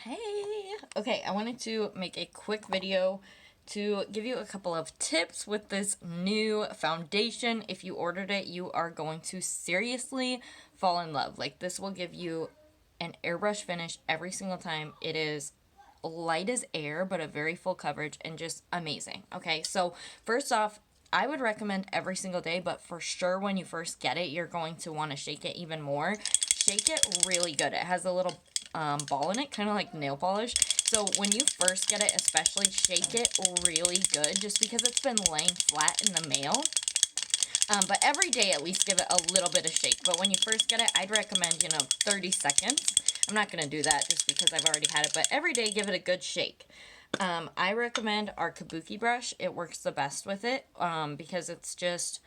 Hey! Okay, I wanted to make a quick video to give you a couple of tips with this new foundation. If you ordered it, you are going to seriously fall in love. Like, this will give you an airbrush finish every single time. It is light as air, but a very full coverage and just amazing. Okay, so first off, I would recommend every single day, but for sure when you first get it, you're going to want to shake it even more. Shake it really good. It has a little ball in it, kind of like nail polish. So when you first get it, especially, shake it really good just because it's been laying flat in the mail. But every day at least give it a little bit of shake. But when you first get it, I'd recommend, 30 seconds. I'm not going to do that just because I've already had it, but every day give it a good shake. I recommend our kabuki brush. It works the best with it because it's just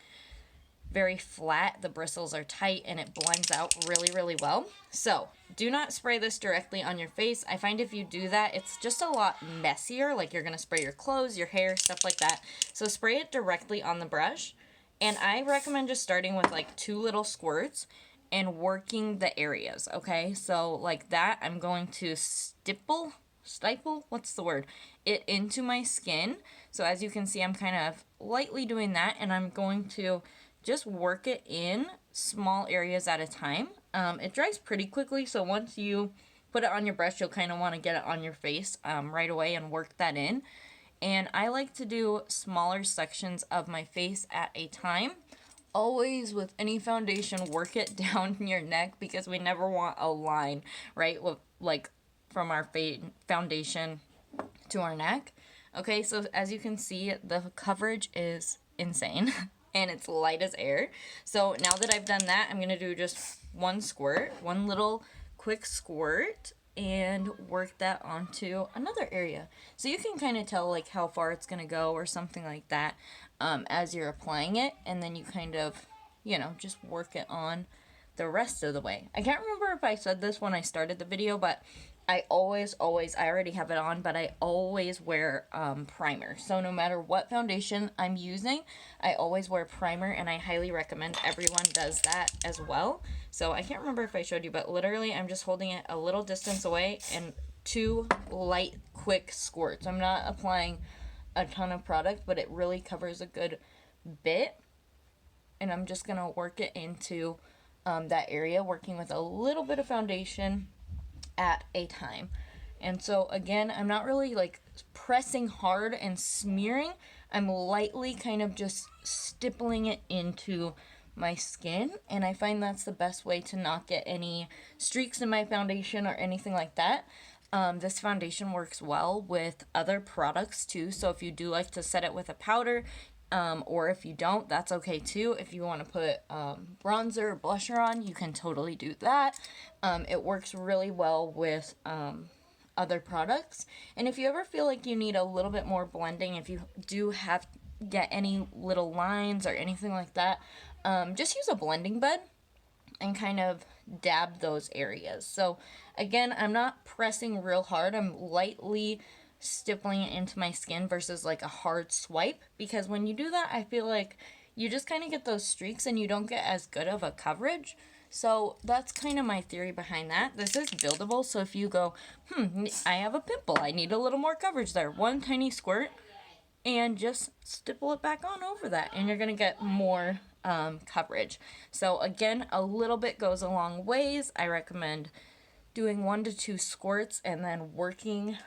very flat. The bristles are tight and it blends out really, really well. So do not spray this directly on your face. I find if you do that, it's just a lot messier. Like, you're going to spray your clothes, your hair, stuff like that. So spray it directly on the brush. And I recommend just starting with like 2 little squirts and working the areas, okay? So like that, I'm going to stipple, what's the word? It into my skin. So as you can see, I'm kind of lightly doing that, and I'm going to just work it in small areas at a time. It dries pretty quickly, so once you put it on your brush, you'll kind of want to get it on your face right away and work that in. And I like to do smaller sections of my face at a time. Always, with any foundation, work it down your neck because we never want a line, right? Like from our foundation to our neck. Okay, so as you can see, the coverage is insane and it's light as air. So now that I've done that, I'm going to do just one little quick squirt, and work that onto another area. So you can kind of tell like how far it's going to go or something like that as you're applying it, and then you kind of, just work it on the rest of the way. I can't remember if I said this when I started the video, but I always, I already have it on, but I always wear primer. So no matter what foundation I'm using, I always wear primer, and I highly recommend everyone does that as well. So I can't remember if I showed you, but literally I'm just holding it a little distance away and 2 light, quick squirts. I'm not applying a ton of product, but it really covers a good bit. And I'm just going to work it into that area, working with a little bit of foundation at a time. And so again, I'm not really like pressing hard and smearing. I'm lightly kind of just stippling it into my skin, and I find that's the best way to not get any streaks in my foundation or anything like that. This foundation works well with other products too, so if you do like to set it with a powder, or if you don't, that's okay too. If you want to put bronzer or blusher on, you can totally do that. It works really well with other products. And if you ever feel like you need a little bit more blending, if you do get any little lines or anything like that, just use a blending bed and kind of dab those areas. So again, I'm not pressing real hard. I'm lightly stippling it into my skin versus like a hard swipe, because when you do that, I feel like you just kind of get those streaks and you don't get as good of a coverage. So that's kind of my theory behind that. This is buildable, so if you go, I have a pimple, I need a little more coverage there, one tiny squirt, and just stipple it back on over that, and you're going to get more coverage. So again, a little bit goes a long ways. I recommend doing 1 to 2 squirts and then working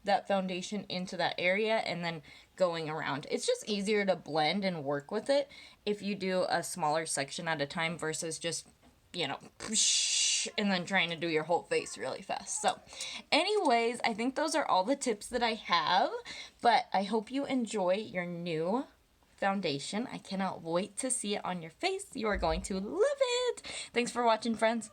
that foundation into that area and then going around. It's just easier to blend and work with it if you do a smaller section at a time versus just, and then trying to do your whole face really fast. So anyways, I think those are all the tips that I have, but I hope you enjoy your new foundation. I cannot wait to see it on your face. You are going to love it. Thanks for watching, friends.